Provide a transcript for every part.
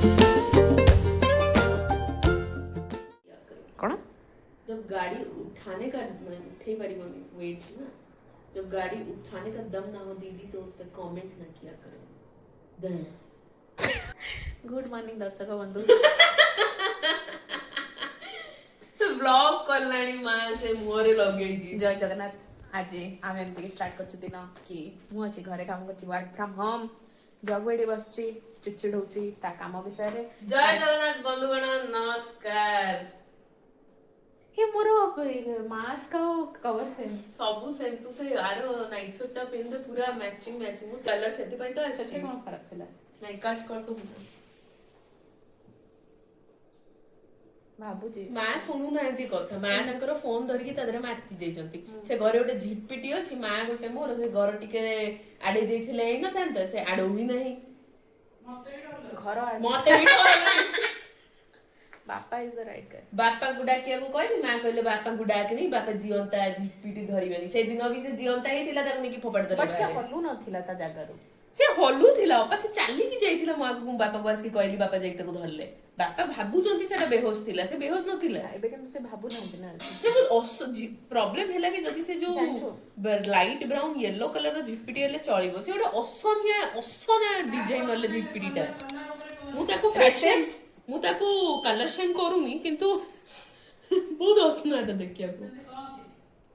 कौन जब गाड़ी उठाने का उठे परिवहन वेट ना, जब गाड़ी उठाने का दम ना हो दीदी तो उस पर कमेंट ना किया करो। गुड मॉर्निंग दर्शक बंधु से ब्लॉग करलानी मां से मोरे लगेगी। जय जगन्नाथ। आज आम एमती स्टार्ट कर दिन कि मुझे घरे काम कर वर्क फ्रॉम होम जग एडी बस चिड़चिड़ होची ता काम विषय रे। जय जगन्नाथ बंधुगण नमस्कार। हे मोर मास्क और कवर सेम सबु सेम तू से आरो नाइट सूट टा पिन दे पूरा मैचिंग मैचिंग कलर सेति पई तो ऐसा से कोन फरक थिला नहीं कट कर तू बाबूजी मां सुनु ना एती कथा मां ताकर फोन धरि की तदरे माति जैचंती से घरे ओटे झिटपिटी अछि मां गोटे मोर से घर टिके आडे देथिले न तांत से आडो भी नहीं घर मते भी बापा इज द राइट गाय। बापा गुडा किया को कहली मां कहले बापा गुडा के नहीं बापा जियंता झिटपिटी धरिबेनी से दिन भी से जियंता ही थिला ताकनी की फोपड़ दे बट से हल्लू नथिला ता जागारू से हल्लू थिला अपा से चाली की जाइथिला मां को बापा को आसकी कहली बापा जाई तको धरले बापा भाबु जंती सेटा बेहोश थिला से बेहोश नथिला एबे केम से भाबु ना से प्रॉब्लम हैला कि जदी से जो लाइट ब्राउन येलो कलर रो झिटपिटी हेले चळिबो से ओडे असनिया डिजाइन वाले झिटपिटीटा मु ताको फैशन मु ताको कलेक्शन करूनी किंतु बहुत असनाटा देखिया को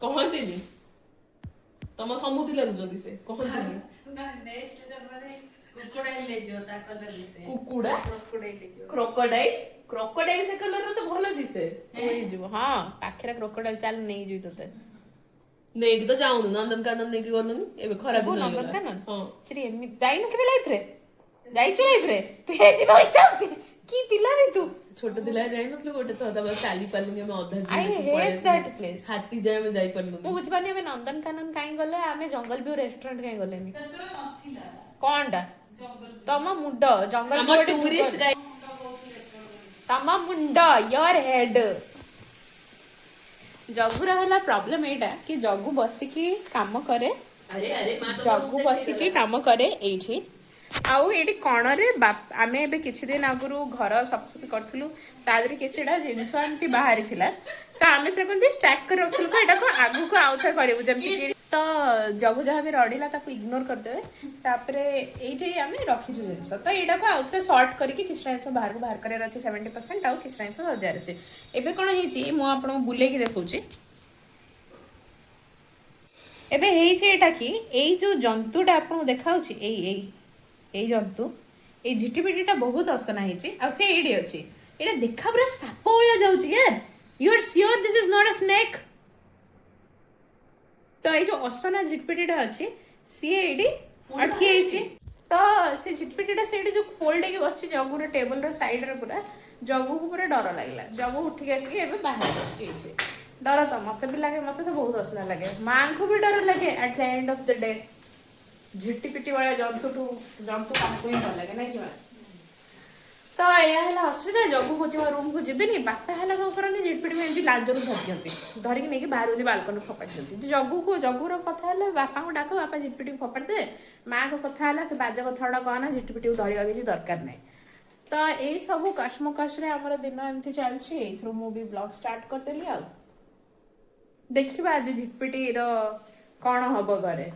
कहंतेनी तम समुद्र लागु जदी से कहंतेनी ना नेक्स्ट जब माने कुकुड़ा ले जो ता कलर दिसे कुकुड़ा क्रोकोडाइल ले जो क्रोकोडाइल से कलर रो तो भलो दिसे होई जीव हां पाखरे क्रोकोडाइल चाल नहीं जोई तते नेक तो जाउनु नंदनकानन नेकी गलनु एबे खराब नहीं नंदनकानन हां श्री एमि जाई न केबे लाइफ रे जाई छु लाइफ रे फेरे जीव इच्छा होची की पिला रे तू छोटे दिला जाई नथले गोटे तो तब चाली पालुनी में अधा आई हेट दैट प्लेस हाटी जाय में जाई पालुनी मु बुझबानी हमें नंदनकानन काई गले हमें जंगल व्यू रेस्टोरेंट काई गलेनी सेतरो नथिला कोनडा तम मुंड जंगल हम टूरिस्ट गाइड तम मुंड योर हेड जगु रहला प्रॉब्लम एटा कि जगु बसिकी काम करे अरे अरे मां जगु बसिकी काम करे एठी आउ एटी कणरे आमे एबे किछि दिन आगुरु घर सफसफी करथुलु तादरी किछिडा जिंस एमती बाहरी थिला तो आमे से कोनती स्टैक कर रखथुलु को एटा को आगु को आउथर करबु जेमति कि तो जगु जहा भी रडिला ताको इग्नोर कर देबे तापरे एठी आमे रखि छु जिंस तो एटा को आउथर सॉर्ट करके किछिडा जिंस बाहर करे अछि 70% आउ किछिडा जिंस हजार अछि एबे कोन हेछि मु आपन बुले की देखौछि एबे हेछि एटा कि एई जो जंतुटा आपन देखाउछि एई जंतु ए झिटिपिटीटा बहुत असना हेछि आ से एडी अछि एटा देखा पूरा साप ओळिया जाउछि यार you are sure this is not a snake तो ए जो असना झिटिपिटीटा अछि सी एडी अटकी हेछि तो से झिटिपिटीटा सेडी जो फोल्ड के बसछि जगुर टेबल रो साइड रे पूरा जगु को पूरा डर लागला जगु उठ के आसी एबे बाहर बसछि हेछि डर तो मते भी लागे मते से बहुत असना लागे मां को भी डर लागे at the end of the day झिटिपिटी वाला जंतु कामको ही भल लगे ना कि तो या हला असुविधा जगु को जे रूम को जेबेनी बापा हला को करनी झिटिपिटी में एमती लाजरू धर दियंती धरि के नेकी बाहर उदी बालकनी फपाड़ दियंती जगुर कथा हला बापा को डाको बापा झिटिपिटी को फपाड़ दे मां को कथा हला से बाजे कथाडा कहना झिटिपिटी को धरिबा किछि दरकार नै तो एई सब कश्मकश रे हमर दिन एमती चलछि एथरो मु भी ब्लॉग स्टार्ट कर देली आ देखिबा आज झिटिपिटी रो कोन हबो घरे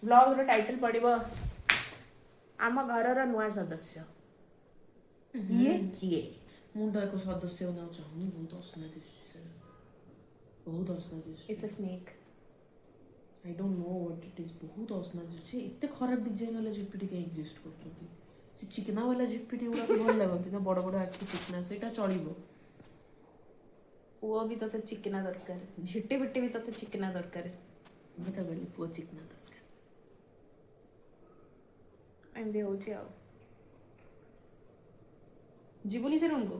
ब्लॉग रो टाइटल पड़िबो आम घर रो नुआ सदस्य ये किए मुंडा को सदस्य होना चाहूं बहुत असना दिस बहुत असना this it's a snake I don't know what it is बहुत असना दिस इतने खराब डिजाइन वाला झिटपिटी के एग्जिस्ट करथि से चिकना वाला झिटपिटी उडा भल लागथि ना बड़ बड़ आखि चिकना सेटा चलिबो वो भी तो चिकना दरकार झिट्टी बिट्टी भी तो चिकना दरकार बता बेली पो चिकना दरकार एमबी होची आ जीवनी जे रूम को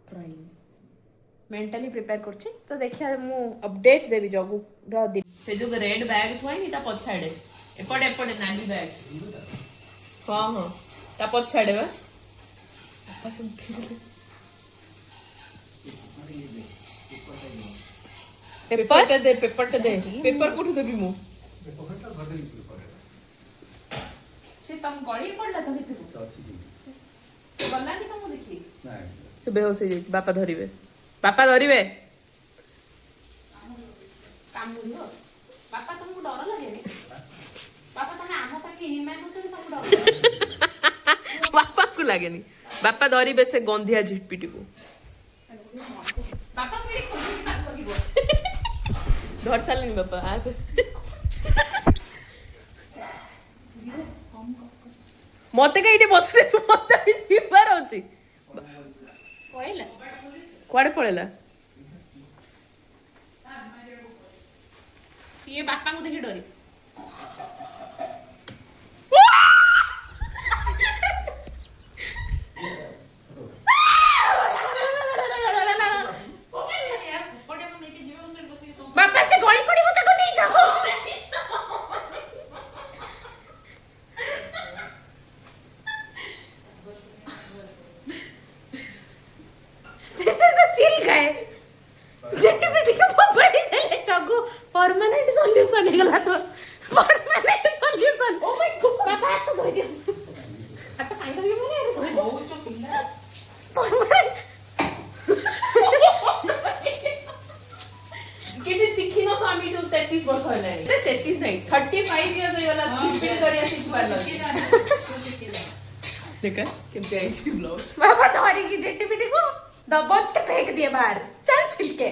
ट्राई मेंटली प्रिपेयर करछि तो देखिया मु अपडेट देबी जगु रो दिन से जो रेड बैग थोई नी ता पछाडे एपड़े नाली बैग हां हां ता पछाडे बा पसंद पेपर दे पेपर कोठु देबी मु से तम गळी पडला तो भितर ଗଲାନି ତ ମୁଁ ଦେଖି ସେ ବେହୋସ ହେଇଯାଇଛି ବାପା ଧରିବେ କାମୁଡ଼ିବ ବାପା ତମକୁ ଡର ଲାଗେନି ବାପା ତମେ ଆମ ପାଖେ ହିମାୟତ କରୁଛନ୍ତି ତମକୁ ଡର ଲାଗେ ବାପାକୁ ଲାଗେନି ବାପା ଧରିବେ ସେ ଗନ୍ଧିଆ ଝିଟପିଟିକୁ ବାପା ମୁଁ ଏଠି ଖୋଜୁଛି କାମ କରିବ ଧରି ସାରିଲେଣି ବାପା ଆସେ ମତେ କାଇଁ ଏଠି ବସେଇ ଦେଇଛୁ ମତେ ବି ଯିବାର ଅଛି ପଳେଇଲା କୁଆଡେ ପଳେଇଲା ସିଏ ବାପାଙ୍କୁ ଦେଖି ଡରି ବାପା ସେ ଗଳି ପଡିବ ତାକୁ ନେଇ ଯାଅ This is a chill guy. जेटी बेटी का पकड़ी देले चगु परमानेंट सॉल्यूशन निकला तो permanent solution oh my god बाबा हाथ धोई दे हाथ काई धोई माने बहुत जो पिल्ला परमानेंट किसी सीखी नो स्वामी टू 33 वर्ष होइलानी 33 नहीं 35 इयर्स होइला रिपीट करिया सीख पारलो देखा केमते आइसी ब्लॉग बाबा धोरी की जेटी बेटी को दबोच के फेंक दिए बाहर चल छिलके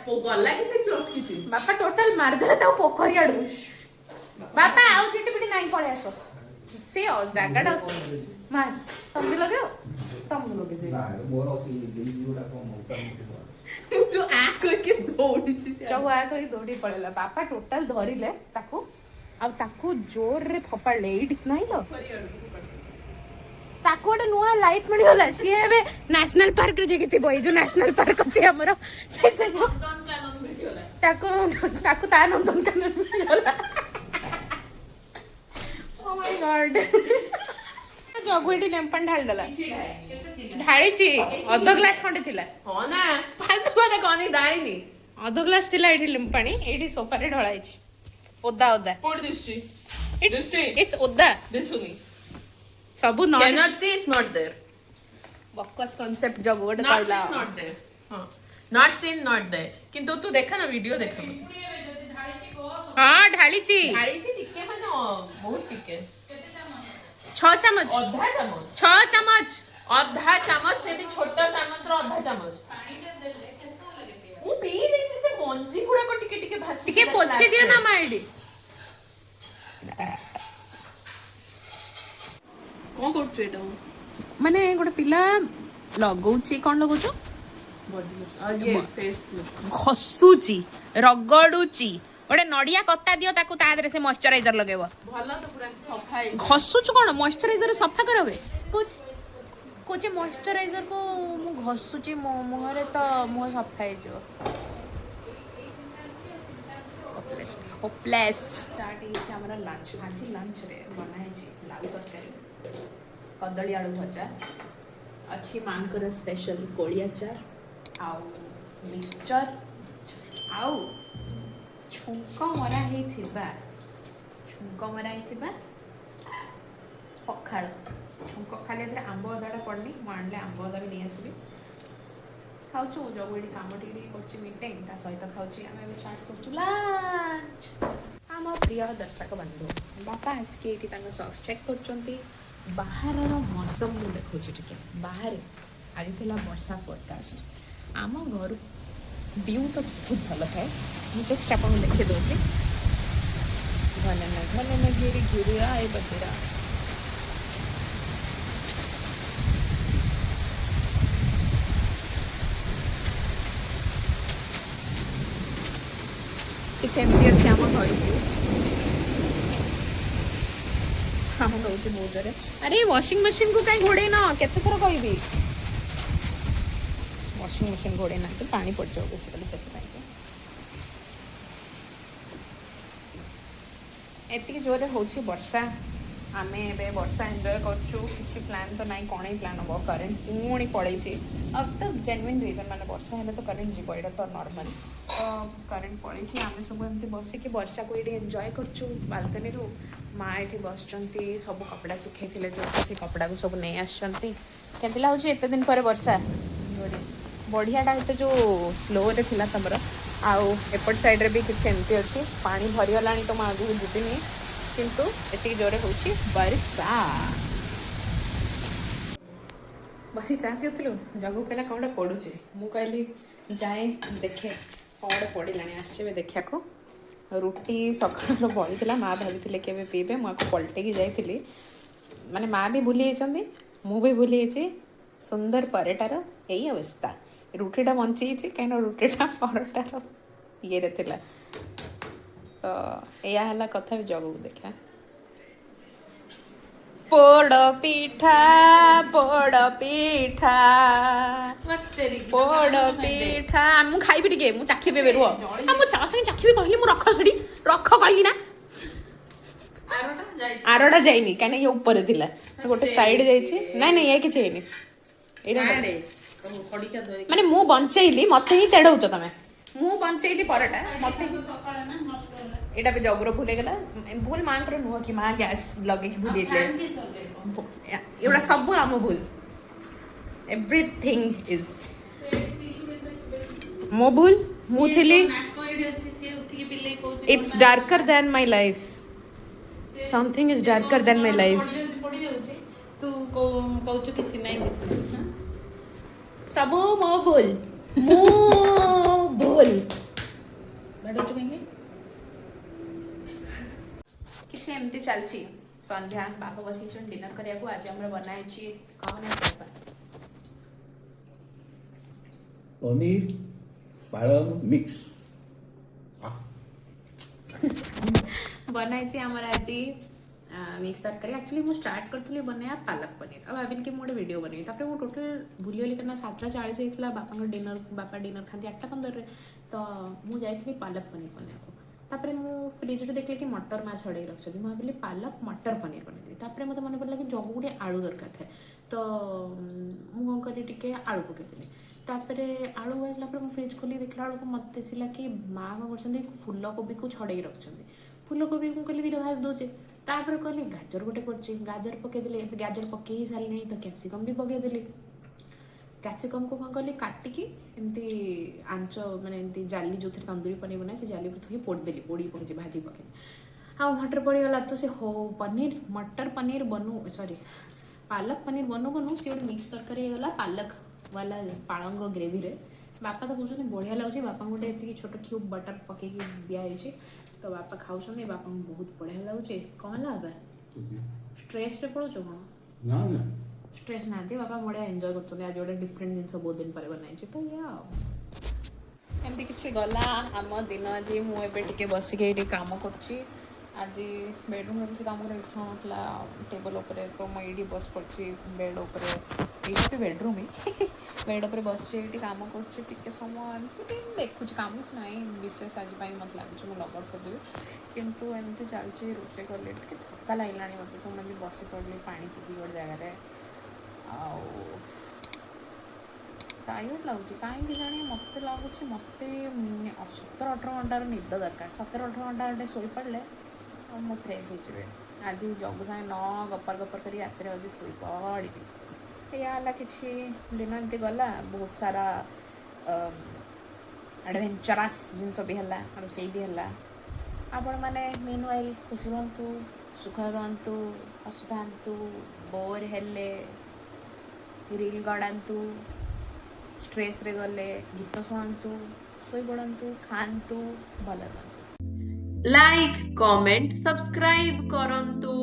वो गला के से ब्लॉग किछि बापा टोटल मार देले ताऊ पोखरी आडू बापा आउ जेटी बेटी नहीं पळे आसो से जागाडा मास तुम भी लगाओ तुम लगे दे जो आ करके दौड़ी छी चगु आ करी दौड़ी पळेला बापा टोटल धरिले ताकू आ ताकू जोर रे फपाडले एडी नाही लो ताकू गोटे नुआ लाइफ मिलगला सी एबे नेशनल पार्क रे जेके बई जो नेशनल पार्क अछि हमरो से जो ताकू ताकू ता नंदन कानन मिलगला ओ माय गॉड जगुएटी लेम्पन ढाल देला ढाळी छी अध ग्लास खंडे थिला हो ना फालतू वाला कोनी डाइनी अध ग्लास थिला एठी लेम्पानी एठी सोफा रे ढळाई छी ओदा ओदा कोड दिसची इट्स ओदा दिसुनी सबु not cannot say it's not there बकवास कांसेप्ट जगुएट not कहला seen not there हां not seen not there किंतु तू देखा ना वीडियो देखा मत हां ढाळी छी ढाळी छी टिके माने बहुत टिके 6 चम्मच आधा चम्मच 6 चम्मच आधा चम्मच से भी छोटा चम्मच रो आधा चम्मच ମୁଁ ପିଇ ଦେଇଥିଲି ସେ ମଞ୍ଜି ଗୁଡାକ ଟିକେ ଟିକେ ଭାସି ଟିକେ ପୋଛେ ଦିଅ ନା ମାଇଡି କଣ କରୁଛୁ ଏଟା ମାନେ ଗୋଟେ ପିଲା ଲଗଉଛି କଣ ଲଗଉଛୁ ये फेस ଘଷୁଛି ରଗଡୁଛି ଗୋଟେ ନଡିଆ କତା ଦିଅ ତାକୁ ତା ଦେହରେ ସେ ମଏଶ୍ଚରାଇଜର ଲଗେଇବ ଭଲ ତ ପୁରା ସଫା ହେଇ ଘଷୁଛୁ କଣ ମଏଶ୍ଚରାଇଜର ସଫା କରବେ କହୁଛି ମଏଶ୍ଚରାଇଜର କୁ ମୁଁ ଘଷୁଛି ମୋ ମୁହଁରେ ତ ମୁହଁ ସଫା ହେଇଯିବ ହୋପଲେସ୍ ଷ୍ଟାର୍ଟ ହେଇଛି ଆମର ଲଞ୍ଚ ଆଜି ଲଞ୍ଚରେ ବନା ହେଇଛି ଲାଉ ତରକାରୀ କଦଳୀ ଆଳୁ ଭଜା ଅଛି ମାଙ୍କର ସ୍ପେଶାଲ କୋଳି ଆଚାର ଆଉ ମିକ୍ସଚର ଆଉ ଛୁଙ୍କ ମରା ହେଇଥିବା ପଖାଳ ଛୁଙ୍କ ଖାଲି ଏଥିରେ ଆମ୍ବ ଅଦାଟା ପଡ଼ିନି ମୁଁ ଆଣିଲେ ଆମ୍ବ ଅଦା ବି ନେଇ ଆସିବି ଖାଉଛୁ ଯୋଉ ଏଠି କାମ ଟିକେ ଟିକେ କରୁଛି ମିଟିଂ ତା ସହିତ ଖାଉଛି ଆମେ ଏବେ ଷ୍ଟାର୍ଟ କରୁଛୁ ଲଞ୍ଚ ଆମ ପ୍ରିୟ ଦର୍ଶକ ବନ୍ଧୁ ବାପା ଆସିକି ଏଇଠି ତାଙ୍କ ସକ୍ସ ଚେକ୍ କରୁଛନ୍ତି ବାହାରର ମୌସମ ମୁଁ ଦେଖାଉଛି ଟିକେ ବାହାରେ ଆଜି ଥିଲା ବର୍ଷା ଫୋରକାଷ୍ଟ ଆମ ଘରୁ व्यू तो बहुत भल थाए मुझे जस्ट आपको देखी दूसरी घन घिरी घिरी आए बगेरा किसी एमती अच्छे आम घर को साउंड हो बहुत जोरे अरे वॉशिंग मशीन को कहीं घोड़े ना केते थर कहबी वॉशिंग मशीन घोड़े ना तो पानी पड़ जाओ बेसिकली से एतिक जोरे होची वर्षा आमे एबे वर्षा एंजॉय करछु किछि प्लान तो नाही कोणे प्लान हो करेंट पुणी पळेछि अब तो जेन्युइन रीजन माने वर्षा हेले तो करेंट जीव एटा तो नॉर्मल तो करेंट पळेछि आमे सब एमती बसी कि वर्षा को एडी एंजॉय करछु बालकनी रो माँ एठी बसचंती सब कपड़ा सुखैथिले जो से कपड़ा को सब नै आछंती केंति लाउछि एते दिन पर वर्षा बढ़ियाटा एते जो स्लो रे थिला तमरा आउ एपट साइड रे भी किछि एमती अछि पानी भरि गलानी तो माँ आगु जिबिनी किंतु एति जोरे होछि वर्षा बसी चा पिउथिलु जगु कहला कोडा पडुछि मु कहली जाए देखे कोडा पडिलानी आछबे देखिया को रुटी सकाळ बळितला माँ भाबिथिले केबे पीबे मु को पलटे की जाइथिली माने माँ भी भूली जाइछंदी मु भी भूली जाइछि सुंदर परेटार एई अवस्था रुटीटा बंची जाइछि काइन रुटीटा परोटार ये रे थिला तो या हला कथा भी जगू देखा पोड़ पीठा मु खाइबी टिके मु चाखिबे बेरुओ आ मु चा संगे चाखिबे कहली मु रख सडी रख कहली ना आरोटा जाइनी काने ये ऊपर थिला गोटे साइड जाइछि नै नै ये किछ हेनी माने मु बंचैली मते ही तेडौच तमे मु बंचैली पराटा मते एटा पे जगरो भूले गेला भूल मां कर नुह कि मां गैस लगे कि भूली एतले एटा सब आम भूल एवरीथिंग इज मो भूल मु थिली it's darker than my life something is darker than my life तू कहू किसी नहीं सब मो भूल मो भूल बैठो कहेंगे किसी एमती चलची संध्या बापा बसी डिनर करिया को आज हमरा बनाई छी कहने पापा पनीर पालक मिक्स बनाई छी हमरा आज मिक्स तरकारी एक्चुअली मु स्टार्ट करथली बनाया पालक पनीर अब भाबिल कि मोटे वीडियो बनै तापर मु टोटल भूली गेली करना 7:40 हेतला बापा डिनर बापा डिनर खाती 8:15 रे तो मु जाइथली पालक पनीर बनाया को तापर मु फ्रिज रे देखले कि मटर मा छड़े रखछथि मु भाबिली पालक मटर पनीर बनै तापर मते मन पड़ला कि जगु गुटे आलू दरकार थाए तो मु कोन करी टिके आलू पकेइली तापर आलू भाजला पर मु फ्रिज खोली देखला आलू को मते सिला कि मां को करछथि फूल कोबी को छड़े रखछथि फूल कोबी को कहली दिनो भाज दोचे तापर कहली गाजर गोटे पड़ची गाजर पके देले गाजर पके ही सारले तो कैप्सिकम भी पके देली कैप्सिकम को कौन कली काटिकी एमती आंच माने एमती जाली जो तंदूरी पनीर बनाए से जाली पर थोड़ी पोड़ देली पोड़ी पड़ी भाजी पके हाँ मटर पड़ी गला तो से हो पनीर मटर पनीर बनू सॉरी पालक पनीर बनू बनू सी गोटे मिक्स तरकारी गला पालक वाला पालंग ग्रेवी रे बापा तो कहते बढ़िया लगे बापा गोटे ये छोट क्यूब बटर पके दिखाई तो बापा खाऊ बापा बहुत बढ़िया लगे कौन लगा स्ट्रेस रे पड़ो कौन ना ना स्ट्रेस ना बापा बढ़िया एंजॉय कर आज गोटे डिफरेंट जिन बहुत दिन पर बनाई तो या एमती किसी गला आम दिन आज मुझे बसिक कम कर आज बेडरूम में कम कर इच्छा होता टेबल उपर तो मुझे बस पड़ी बेड उपर ये बेडरूम ही बेड उपर बस कम कर समय एमती देखुँ कम ना विशेष आज मत लगे मुझे लग आउट करदेवी किंतु एमती चलती रोषे कले थका लगे मत तो मुझे बस पड़ली पा पीकी गोटे जगार टायर्ड लगुच कहीं जानी मत लगुच मत 17-18 घंटार निद दरकार 17-18 घंटा गोटे शोई पड़े और मैं फ्रेश हो आज जगू सागे न गपर कर रात आज शोई पड़ी या कि दिन एमती गला बहुत सारा एडवेंचरस जिनस भी है रोसे भी है आपण मैंने मीन वाइल खुशी रुहतु सुख रुहतु हसुता बोर हेले रील गड़ातु स्ट्रेस रे गले गीत शुणु शोई पड़तु खातु भल रुहतु लाइक कमेंट सब्सक्राइब करंतु।